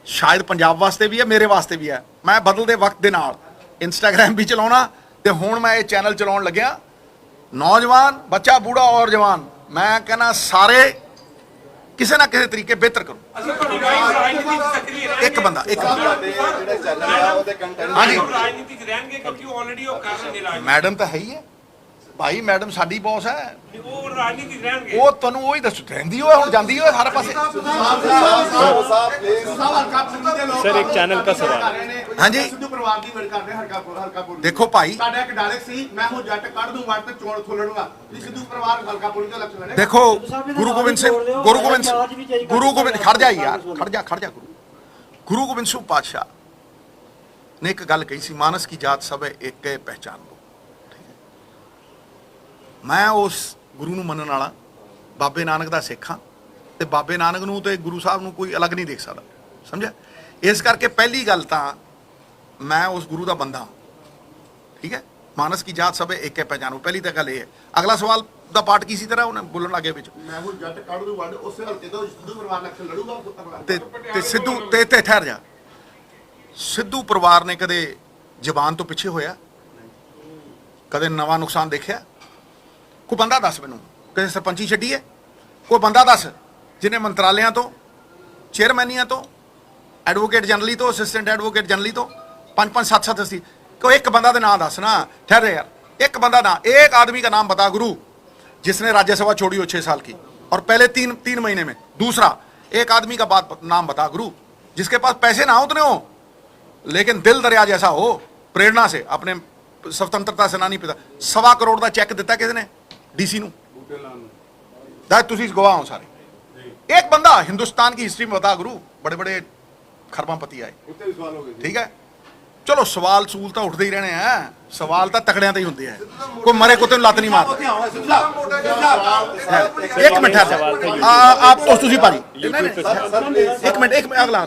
Speaker 1: ਸ਼ਾਇਦ ਪੰਜਾਬ ਵਾਸਤੇ ਵੀ ਹੈ, ਮੇਰੇ ਵਾਸਤੇ ਵੀ ਹੈ। ਮੈਂ ਬਦਲਦੇ ਵਕਤ ਦੇ ਨਾਲ ਇੰਸਟਾਗ੍ਰਾਮ ਵੀ ਚਲਾਉਣਾ, ਤੇ ਹੁਣ ਮੈਂ ਇਹ ਚੈਨਲ ਚਲਾਉਣ ਲੱਗਿਆ। ਨੌਜਵਾਨ, ਬੱਚਾ, ਬੂੜਾ ਔਰ ਜਵਾਨ, ਮੈਂ ਕਹਿੰਦਾ ਸਾਰੇ ਕਿਸੇ ਨਾ ਕਿਸੇ ਤਰੀਕੇ ਬਿਹਤਰ ਕਰੋ। ਇੱਕ ਬੰਦਾ
Speaker 4: ਜਿਹੜੇ ਚੈਨਲ ਆ ਉਹਦੇ ਕੰਟੈਂਟ
Speaker 1: ਹਾਂਜੀ
Speaker 8: ਰਾਜਨੀਤਿਕ ਰਹਿਣਗੇ ਕਿਉਂਕਿ ਉਹ ਆਲਰੇਡੀ ਉਹ ਕਰ ਰਹੇ ਨੇ ਰਾਜਨੀਤੀ।
Speaker 1: ਮੈਡਮ ਤਾਂ ਹੈ ਹੀ ਹੈ ਭਾਈ, ਮੈਡਮ ਸਾਡੀ ਬੌਸ ਹੈ।
Speaker 8: ਉਹ ਰਾਜਨੀਤਿਕ ਰਹਿਣਗੇ।
Speaker 1: ਉਹ ਤੁਹਾਨੂੰ ਉਹੀ ਦੱਸੋ, ਰਹਿੰਦੀ ਹੋਏ ਹੁਣ ਜਾਂਦੀ ਹੋਏ ਹਰ ਪਾਸੇ।
Speaker 3: सर एक चैनल का सवाल है।
Speaker 1: ਹਾਂਜੀ
Speaker 4: ਸਿੱਧੂ ਪਰਿਵਾਰ ਦੀ ਵੜ ਕਰਦੇ ਹਲਕਾਪੁਰ
Speaker 1: ਦੇਖੋ ਭਾਈ,
Speaker 4: ਸਾਡਾ ਇੱਕ ਡਾਇਲੌਗ ਸੀ, ਮੈਂ ਹੁਣ ਜੱਟ ਕੱਢ ਦੂੰ ਵੱਟ ਤੇ ਚੋਣ ਖੋਲਣਗਾ। ਤੁਸੀਂ ਸਿੱਧੂ ਪਰਿਵਾਰ ਹਲਕਾਪੁਰ ਦਾ ਇਲੈਕਸ਼ਨ ਲੜੇਗਾ।
Speaker 1: ਦੇਖੋ ਗੁਰੂ ਗੋਬਿੰਦ ਸਿੰਘ ਖੜ ਜਾ ਯਾਰ, ਖੜ ਜਾ ਗੁਰੂ ਗੋਬਿੰਦ ਸਿੰਘ ਪਾਤਸ਼ਾਹ ਨੇ ਇੱਕ ਗੱਲ ਕਹੀ ਸੀ, ਮਾਨਸ ਕੀ ਜਾਤ ਸਭ ਇੱਕ ਹੈ ਪਹਿਚਾਨ ਲੋ। ਮੈਂ ਉਸ ਗੁਰੂ ਨੂੰ ਮੰਨਣ ਵਾਲਾ, ਬਾਬੇ ਨਾਨਕ ਦਾ ਸਿੱਖ ਹਾਂ, ਤੇ ਬਾਬੇ ਨਾਨਕ ਨੂੰ ਤੇ ਗੁਰੂ ਸਾਹਿਬ ਨੂੰ ਕੋਈ ਅਲੱਗ ਨਹੀਂ ਦੇਖ ਸਕਦਾ, ਸਮਝਿਆ। ਇਸ ਕਰਕੇ ਪਹਿਲੀ ਗੱਲ ਤਾਂ ਮੈਂ ਉਸ ਗੁਰੂ ਦਾ ਬੰਦਾ ਹਾਂ, ਠੀਕ ਹੈ। ਮਾਨਸ ਕੀ ਜਾਤ ਸਭ ਇੱਕ ਹੈ ਪਹਿਚਾਨ, ਪਹਿਲੀ ਤਾਂ ਗੱਲ ਇਹ ਹੈ। ਅਗਲਾ ਸਵਾਲ ਦਾ ਪਾਰਟ ਕੀ ਸੀ ਤੇਰਾ, ਉਹਨੇ ਬੋਲਣ ਲੱਗੇ ਵਿੱਚ
Speaker 4: ਮੈਂ ਹੁਣ ਜੱਟ ਕੱਢ ਦੂੰ ਵੱਟ, ਉਸੇ ਹਲਕੇ ਤੋਂ ਸਿੱਧੂ ਪਰਿਵਾਰ ਇਲੈਕਸ਼ਨ ਲੜੂਗਾ।
Speaker 1: ਤੇ ਸਿੱਧੂ ਤੇ ਠਹਿਰ ਜਾ, ਸਿੱਧੂ ਪਰਿਵਾਰ ਨੇ ਕਦੇ ਜ਼ਬਾਨ ਤੋਂ ਪਿੱਛੇ ਹੋਇਆ, ਕਦੇ ਨਵਾਂ ਨੁਕਸਾਨ ਦੇਖਿਆ? ਕੋਈ ਬੰਦਾ ਦੱਸ ਮੈਨੂੰ, ਕਦੇ ਸਰਪੰਚੀ ਛੱਡੀ ਹੈ? ਕੋਈ ਬੰਦਾ ਦੱਸ ਜਿਹਨੇ ਮੰਤਰਾਲਿਆਂ ਤੋਂ, ਚੇਅਰਮੈਨੀਆਂ ਤੋਂ, ਐਡਵੋਕੇਟ ਜਨਰਲੀ ਤੋਂ, ਅਸਿਸਟੈਂਟ ਐਡਵੋਕੇਟ ਜਨਰਲੀ ਤੋਂ 5-5 7-7 ਸੀ। कोई एक बंदा का नाम दस ना, ठहरे यार, एक बंदा ना, एक आदमी का नाम बता गुरु जिसने राज्यसभा छोड़ी हो 6 साल की और पहले तीन महीने में। दूसरा, एक आदमी का बात नाम बता गुरु जिसके पास पैसे ना उतने हो लेकिन दिल दरिया जैसा हो, प्रेरणा से अपने स्वतंत्रता सेनानी पिता 1.25 करोड़ का चैक दिता किसने? डीसी नूं। तुसीं गवाह हो सारे। एक बंदा हिंदुस्तान की हिस्ट्री में बता गुरु, बड़े बड़े खरबापति आए, ठीक है। चलो सवाल सूल तो उठते ही रहने हैं, सवाल तो तकड़ियां ते ही होंदे हैं, कोई मरे कुत्ते लत नहीं मारता। एक मिनट है आप तुसीं भाजी एक मिनट अगला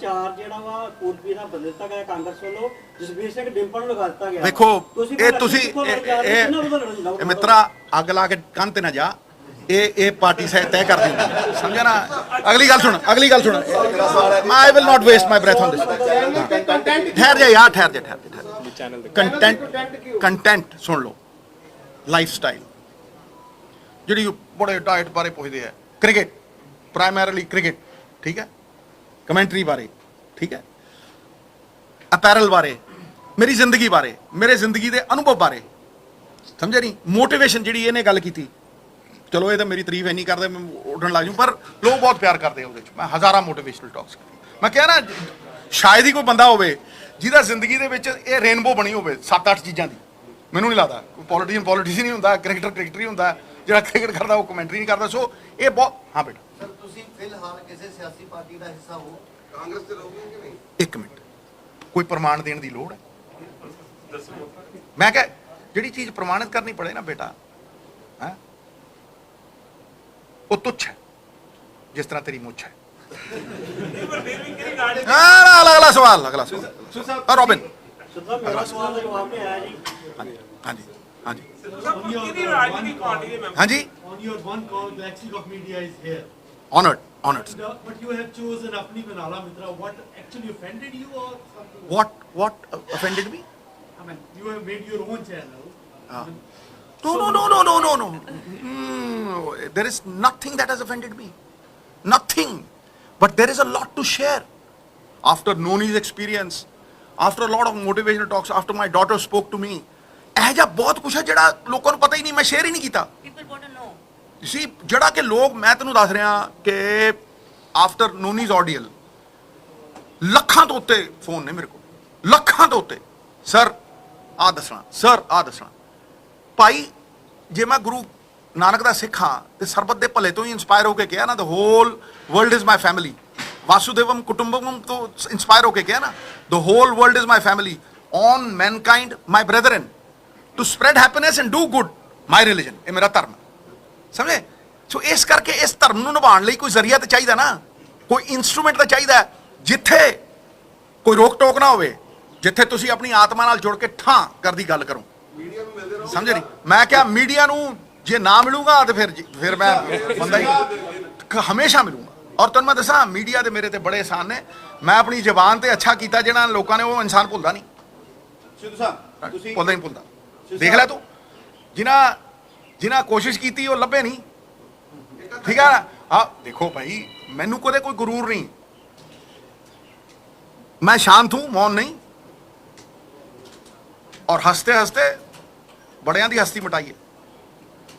Speaker 9: ਚਾਰ ਜਿਹੜਾ ਵਾ ਕੋਟਪੀ ਦਾ ਬਦਲ ਦਿੱਤਾ ਗਿਆ ਕਾਂਗਰਸ ਵੱਲੋਂ, ਜਸਬੀਰ ਸਿੰਘ ਡਿੰਪਲ ਨੂੰ ਲਗਾ ਦਿੱਤਾ ਗਿਆ।
Speaker 1: ਵੇਖੋ ਇਹ ਤੁਸੀਂ ਇਹ ਮਿੱਤਰਾ ਅੱਗ ਲਾ ਕੇ ਕੰਨ ਤੇ ਨਾ ਜਾ, ਇਹ ਪਾਰਟੀ ਸੇ ਤੈਅ ਕਰ ਦਿੰਦੀ, ਸਮਝਿਆ ਨਾ। ਅਗਲੀ ਗੱਲ ਸੁਣ I will not waste my breath on this. ਠਹਿਰ ਜਾ ਯਾਰ, ਠਹਿਰ ਜਾ। ਕੰਟੈਂਟ ਸੁਣ ਲਓ। ਲਾਈਫ ਸਟਾਈਲ ਜਿਹੜੀ ਬੜੇ ਡਾਈਟ ਬਾਰੇ ਪੁੱਛਦੇ ਆ, ਕ੍ਰਿਕਟ ਪ੍ਰਾਇਮਰੀਲੀ ਕ੍ਰਿਕਟ, ਠੀਕ ਹੈ, ਕਮੈਂਟਰੀ ਬਾਰੇ, ਠੀਕ ਹੈ, ਅਪੈਰਲ ਬਾਰੇ, ਮੇਰੀ ਜ਼ਿੰਦਗੀ ਬਾਰੇ, ਮੇਰੇ ਜ਼ਿੰਦਗੀ ਦੇ ਅਨੁਭਵ ਬਾਰੇ, ਸਮਝਿਆ ਨਹੀਂ। ਮੋਟੀਵੇਸ਼ਨ ਜਿਹੜੀ ਇਹਨੇ ਗੱਲ ਕੀਤੀ, ਚਲੋ ਇਹ ਤਾਂ ਮੇਰੀ ਤਾਰੀਫ ਇੰਨੀ ਕਰਦੇ ਮੈਂ ਉੱਡਣ ਲੱਗ ਜੂ, ਪਰ ਲੋਕ ਬਹੁਤ ਪਿਆਰ ਕਰਦੇ ਆ ਉਹਦੇ 'ਚ। ਮੈਂ ਹਜ਼ਾਰਾਂ ਮੋਟੀਵੇਸ਼ਨਲ ਟਾਕਸ ਕੀਤੀ। ਮੈਂ ਕਿਹਾ ਨਾ ਸ਼ਾਇਦ ਹੀ ਕੋਈ ਬੰਦਾ ਹੋਵੇ ਜਿਹਦਾ ਜ਼ਿੰਦਗੀ ਦੇ ਵਿੱਚ ਇਹ ਰੇਨਬੋ ਬਣੀ ਹੋਵੇ 7-8 ਚੀਜ਼ਾਂ ਦੀ। ਮੈਨੂੰ ਨਹੀਂ ਲੱਗਦਾ ਕੋਈ ਪੋਲੀਟੀਸ਼ੀਅਨ ਨਹੀਂ ਹੁੰਦਾ, ਕ੍ਰਿਕਟਰ ਹੀ ਹੁੰਦਾ, ਜਿਹੜਾ ਕ੍ਰਿਕਟ ਕਰਦਾ ਉਹ ਕਮੈਂਟਰੀ ਨਹੀਂ ਕਰਦਾ। ਸੋ ਇਹ ਬਹੁਤ। ਹਾਂ ਬੇਟਾ
Speaker 6: ਸਰ, ਤੁਸੀਂ ਫਿਲਹਾਲ ਕਿਸੇ ਸਿਆਸੀ ਪਾਰਟੀ ਦਾ ਹਿੱਸਾ ਹੋ?
Speaker 5: ਕਾਂਗਰਸ ਤੇ ਰਹੋਗੇ ਕਿ ਨਹੀਂ?
Speaker 1: ਇੱਕ ਮਿੰਟ, ਕੋਈ ਪ੍ਰਮਾਣ ਦੇਣ ਦੀ ਲੋੜ ਹੈ? ਮੈਂ ਕਿਹਾ ਜਿਹੜੀ ਚੀਜ਼ ਪ੍ਰਮਾਣਿਤ ਕਰਨੀ ਪੜੇ ਨਾ ਬੇਟਾ, ਹੈ ਉਹ ਤੁੱਛ ਹੈ, ਜਿਸ ਤਰ੍ਹਾਂ ਤੇਰੀ ਮੁੱਛ ਹੈ। ਅਗਲਾ ਸਵਾਲ ਰੋਬਿਨ।
Speaker 9: ਮੇਰਾ ਸਵਾਲ ਦਾ ਜਵਾਬ ਨਹੀਂ ਆਇਆ ਜੀ।
Speaker 1: ਹਾਂਜੀ ਹਾਂਜੀ
Speaker 8: ਕਿਹਦੀ ਰਾਜਨੀਤਿਕ ਪਾਰਟੀ ਦੇ ਮੈਂਬਰ?
Speaker 1: ਹਾਂਜੀ।
Speaker 10: On your one call, the Axis of Media is here.
Speaker 1: Honored.
Speaker 10: But you have chosen Apni Manala Mitra. What actually offended you or something?
Speaker 1: What offended me?
Speaker 10: mean, you have made your own channel.
Speaker 1: No. There is nothing that has offended me. Nothing. But there is a lot to share. After Noni's experience, after a lot of motivational talks, after my daughter spoke to me, ਇਹ ਜਿਹਾ ਬਹੁਤ ਕੁਛ ਹੈ ਜਿਹੜਾ ਲੋਕਾਂ ਨੂੰ ਪਤਾ ਹੀ ਨਹੀਂ, ਮੈਂ ਸ਼ੇਅਰ ਹੀ ਨਹੀਂ ਕੀਤਾ।
Speaker 2: People want to know.
Speaker 1: ਸੀ ਜਿਹੜਾ ਕਿ ਲੋਕ, ਮੈਂ ਤੈਨੂੰ ਦੱਸ ਰਿਹਾ ਕਿ ਆਫਟਰ ਨੋਨੀਜ਼ ਆਡੀਅਲ ਲੱਖਾਂ ਤੋਂ ਉੱਤੇ ਫੋਨ ਨੇ ਮੇਰੇ ਕੋਲ, ਲੱਖਾਂ ਤੋਂ ਉੱਤੇ। ਸਰ ਆਹ ਦੱਸਣਾ, ਸਰ ਆਹ ਦੱਸਣਾ। ਭਾਈ ਜੇ ਮੈਂ ਗੁਰੂ ਨਾਨਕ ਦਾ ਸਿੱਖ ਹਾਂ ਤੇ ਸਰਬਤ ਦੇ ਭਲੇ ਤੋਂ ਹੀ ਇੰਸਪਾਇਰ ਹੋ ਕੇ ਕਿਹਾ ਨਾ, the whole world is my family, ਵਾਸੁਦੇਵਮ ਕੁਟੁੰਬਕਮ ਤੋਂ ਇੰਸਪਾਇਰ ਹੋ ਕੇ ਕਿਹਾ ਨਾ, the whole world is my family, all mankind my brethren, to spread happiness and do good, my religion, ਇਹ ਮੇਰਾ ਧਰਮ, ਸਮਝੇ। ਸੋ ਇਸ ਕਰਕੇ ਇਸ ਧਰਮ ਨੂੰ ਨਿਭਾਉਣ ਲਈ ਕੋਈ ਜ਼ਰੀਆ ਤਾਂ ਚਾਹੀਦਾ ਨਾ, ਕੋਈ ਇੰਸਟਰੂਮੈਂਟ ਤਾਂ ਚਾਹੀਦਾ ਜਿੱਥੇ ਕੋਈ ਰੋਕ ਟੋਕ ਨਾ ਹੋਵੇ, ਜਿੱਥੇ ਤੁਸੀਂ ਆਪਣੀ ਆਤਮਾ ਨਾਲ ਜੁੜ ਕੇ ਠਾਂ ਕਰਦੀ ਗੱਲ ਕਰੋ, ਸਮਝੇ ਨਹੀਂ। ਮੈਂ ਕਿਹਾ ਮੀਡੀਆ ਨੂੰ ਜੇ ਨਾ ਮਿਲੂਗਾ ਤੇ ਫਿਰ ਮੈਂ ਬੰਦਾ ਹੀ ਹਮੇਸ਼ਾ ਮਿਲੂਗਾ। ਔਰ ਤੁਹਾਨੂੰ ਮੈਂ ਦੱਸਾਂ ਮੀਡੀਆ ਦੇ ਮੇਰੇ ਤੇ ਬੜੇ ਅਹਿਸਾਨ ਨੇ, ਮੈਂ ਆਪਣੀ ਜ਼ਬਾਨ ਤੇ ਅੱਛਾ ਕੀਤਾ ਜਿਹੜਾ ਲੋਕਾਂ ਨੇ, ਉਹ ਇਨਸਾਨ ਭੁੱਲਦਾ ਨਹੀਂ,
Speaker 4: ਸਿੱਧੂ ਸਾਹਿਬ ਤੁਸੀਂ
Speaker 1: ਭੁੱਲਦਾ ਨਹੀਂ ਭੁੱਲਦਾ। ਦੇਖ ਲੈ ਤੂੰ ਜਿਨ੍ਹਾਂ ਕੋਸ਼ਿਸ਼ ਕੀਤੀ ਉਹ ਲੱਭੇ ਨਹੀਂ, ਠੀਕ ਹੈ ਨਾ। ਹਾਂ ਦੇਖੋ ਭਾਈ ਮੈਨੂੰ ਕਦੇ ਕੋਈ ਗੁਰੂਰ ਨਹੀਂ, मैं शांत हूं, मौन नहीं, और हंसते हंसते बड़ियां दी हस्ती मिटाइए,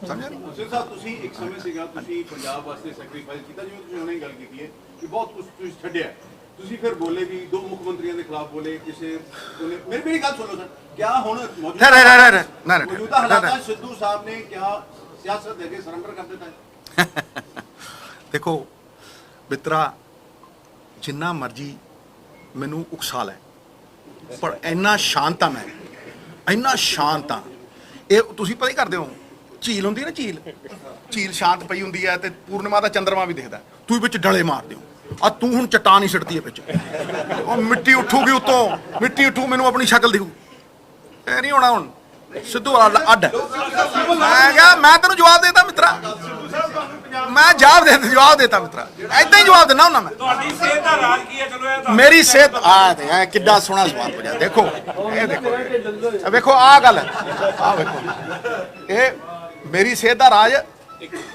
Speaker 1: समझे नहीं।
Speaker 4: ਸਿੱਧੂ ਸਾਹਿਬ ਤੁਸੀਂ ਇੱਕ ਸਮੇਂ ਸੀਗਾ ਤੁਸੀਂ ਪੰਜਾਬ ਵਾਸਤੇ ਸੈਕਰੀਫਾਈਸ ਕੀਤਾ, ਜਿਵੇਂ ਤੁਸੀਂ ਹੁਣੇ ਗੱਲ ਕੀਤੀ ਹੈ ਕਿ ਬਹੁਤ ਕੁਝ ਤੁਸੀਂ ਛੱਡਿਆ, ਤੁਸੀਂ ਫਿਰ ਬੋਲੇ ਵੀ, ਦੋ ਮੁੱਖ ਮੰਤਰੀਆਂ ਦੇ ਖਿਲਾਫ ਬੋਲੇ, ਕਿਸੇ ਮੇਰੀ ਗੱਲ ਸੁਣੋ ਸਰ, ਕਿਆ ਹੁਣ ਮੌਜੂਦਾ ਹਾਲਾਤਾਂ ਸਿੱਧੂ ਸਾਹਿਬ ਨੇ ਕਿਆ ਸਿਆਸਤ ਦੇ ਅੱਗੇ ਸਰੈਂਡਰ ਕਰ ਦਿੱਤਾ ਹੈ?
Speaker 1: देखो मित्रा, जिन्ना मर्जी ਮੈਨੂੰ ਉਕਸਾ ਲੈ, ਪਰ ਇੰਨਾ ਸ਼ਾਂਤ ਆ ਮੈਂ, ਇੰਨਾ ਸ਼ਾਂਤ ਆ। ਇਹ ਤੁਸੀਂ ਪਤਾ ਹੀ ਕਰਦੇ ਹੋ, ਝੀਲ ਹੁੰਦੀ ਨਾ, ਝੀਲ ਸ਼ਾਂਤ ਪਈ ਹੁੰਦੀ ਹੈ ਤੇ ਪੂਰਨਿਮਾ ਦਾ ਚੰਦਰਮਾ ਵੀ ਦਿਖਦਾ, ਤੁਸੀਂ ਵਿੱਚ ਡਲੇ ਮਾਰਦੇ ਹੋ। ਆ ਤੂੰ ਹੁਣ ਚਟਾਨ ਹੀ ਸਿੱਟਦੀ ਹੈ ਵਿੱਚ, ਉਹ ਮਿੱਟੀ ਉੱਠੂਗੀ ਉੱਤੋਂ, ਮਿੱਟੀ ਉੱਠੂ, ਮੈਨੂੰ ਆਪਣੀ ਸ਼ਕਲ ਦਿਖੂ। ਇਹ ਨਹੀਂ ਹੋਣਾ ਹੁਣ, ਸਿੱਧੂ ਵਾਲਾ ਅੱਡ। ਮੈਂ ਕਿਹਾ ਮੈਂ ਤੈਨੂੰ ਜਵਾਬ ਦੇਤਾ ਮਿੱਤਰਾ, ਮੈਂ ਜਵਾਬ ਦੇਤਾ ਮਿੱਤਰਾ, ਏਦਾਂ ਹੀ ਜਵਾਬ ਦੇਣਾ ਹੁੰਦਾ ਮੈਂ।
Speaker 8: ਤੁਹਾਡੀ ਸਿਹਤ ਦਾ ਰਾਜ ਕੀ ਹੈ? ਚਲੋ ਇਹ ਤਾਂ
Speaker 1: ਮੇਰੀ ਸਿਹਤ ਆ ਤੇ ਐ ਕਿੱਡਾ ਸੋਹਣਾ ਸਵਾਲ ਪੁੱਛਿਆ। ਦੇਖੋ ਇਹ ਵੇਖੋ ਆਹ ਗੱਲ, ਆਹ ਵੇਖੋ, ਇਹ ਮੇਰੀ ਸਿਹਤ ਦਾ ਰਾਜ,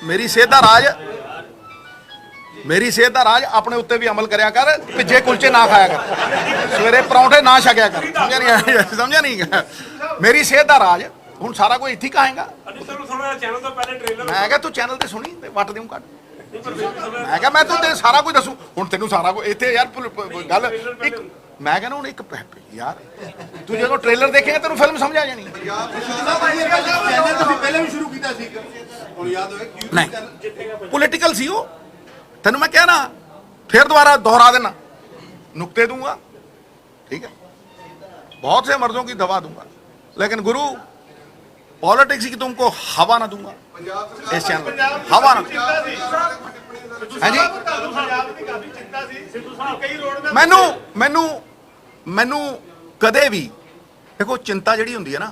Speaker 1: ਮੇਰੀ ਸਿਹਤ ਦਾ ਰਾਜ ਆਪਣੇ ਉੱਤੇ ਵੀ ਅਮਲ ਕਰਿਆ ਕਰ, ਭਿੱਜੇ ਕੁਲਚੇ ਨਾ ਖਾਇਆ ਕਰ, ਸਵੇਰੇ ਪਰੌਂਠੇ ਨਾ ਛਕਿਆ ਕਰ, ਸਮਝਿਆ ਨਹੀਂ। ਮੇਰੀ ਸਿਹਤ ਦਾ ਰਾਜ ਹੁਣ ਸਾਰਾ ਕੋਈ ਇੱਥੇ ਕਹਾਂਗਾ।
Speaker 8: ਥੋੜਾ ਚੈਨਲ ਤੋਂ ਪਹਿਲੇ ਟ੍ਰੇਲਰ,
Speaker 1: ਮੈਂ ਕਿਹਾ ਤੂੰ ਚੈਨਲ ਤੇ ਸੁਣੀ ਤੇ ਵੱਟ ਦੇਉਂ ਕੱਢ, ਮੈਂ ਕਿਹਾ ਮੈਂ ਤੂੰ ਤੇ ਸਾਰਾ ਕੁਝ ਦੱਸੂ, ਹੁਣ ਤੈਨੂੰ ਸਾਰਾ ਕੁਝ ਇੱਥੇ ਯਾਰ ਗੱਲ ਇੱਕ, ਮੈਂ ਕਹਿੰਦਾ ਹੁਣ ਇੱਕ ਯਾਰ ਤੂੰ ਜਦੋਂ ਟ੍ਰੇਲਰ ਦੇਖੇਗਾ ਤੈਨੂੰ ਫਿਲਮ ਸਮਝ ਆ ਜਾਣੀ।
Speaker 4: ਚੈਨਲ ਤੁਸੀਂ ਪਹਿਲਾਂ ਵੀ ਸ਼ੁਰੂ ਕੀਤਾ ਸੀ, ਹੁਣ ਯਾਦ ਹੋਵੇ
Speaker 1: ਨਹੀਂ ਪੋਲੀਟੀਕਲ ਸੀ ਉਹ, ਤੈਨੂੰ ਮੈਂ ਕਿਹਾ ਨਾ, फिर दोबारा दोहरा देना, नुक्ते दूंगा, ठीक है, बहुत से मर्दों की दवा दूंगा, लेकिन गुरु पॉलिटिक्स की तुमको हवा ना दूंगा इस चैनल, हवा ना। है जी, मैनू मैनू मैनू कदे भी देखो चिंता जिहड़ी हुंदी है ना,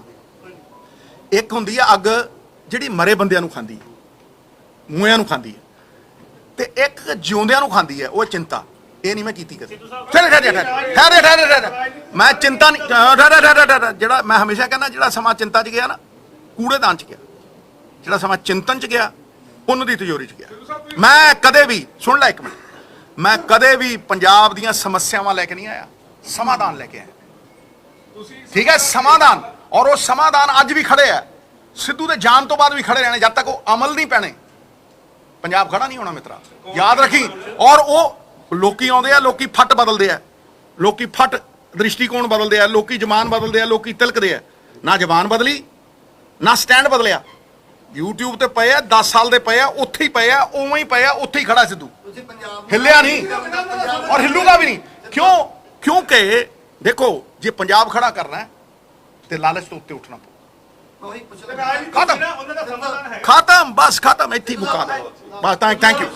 Speaker 1: एक हुंदी है अग जिहड़ी मरे बंदियां नूं खांदी है, मूहियां नूं खांदी है, ते एक जिउंदियां नूं खांदी है वो चिंता। ये नहीं मैं कीती कदे। मैं चिंता नहीं, जिहड़ा मैं हमेशा कहना जिहड़ा समा चिंता च गया ना कूड़ेदान च गया, जिहड़ा समा चिंतन च गया पुन्न दी तिजोरी च गया। मैं कदे भी सुन ला एक मिनट, मैं कदे भी पंजाब दीयां समस्यावां लैके नहीं आया, समाधान लैके आया, ठीक है, समाधान। और वो समाधान अज भी खड़े है, सिद्धू दे जान तो बाद भी खड़े रहने, जब तक वो अमल नहीं पैने पंजाब खड़ा नहीं होना मित्रा, याद रखी। और वो लोकी आउंदे आ, लोकी फट बदलते हैं, लोकी फट दृष्टिकोण बदलते हैं, लोकी जबान बदलते हैं, लोकी तिलकते हैं, ना जबान बदली ना स्टैंड बदलिया। यूट्यूब ते पे 10 साल दे पे उत्थे ही पे, उवें ही पे, उत्थे ही खड़ा सिद्धू, हिलिया नहीं और हिलूगा भी नहीं। क्यों? क्योंकि देखो जे पंजाब खड़ा करना है तो लालच तो उत्ते उठना खत्म, खत्म, बस खत्म, इत्थे मुका दो बस। Thank you.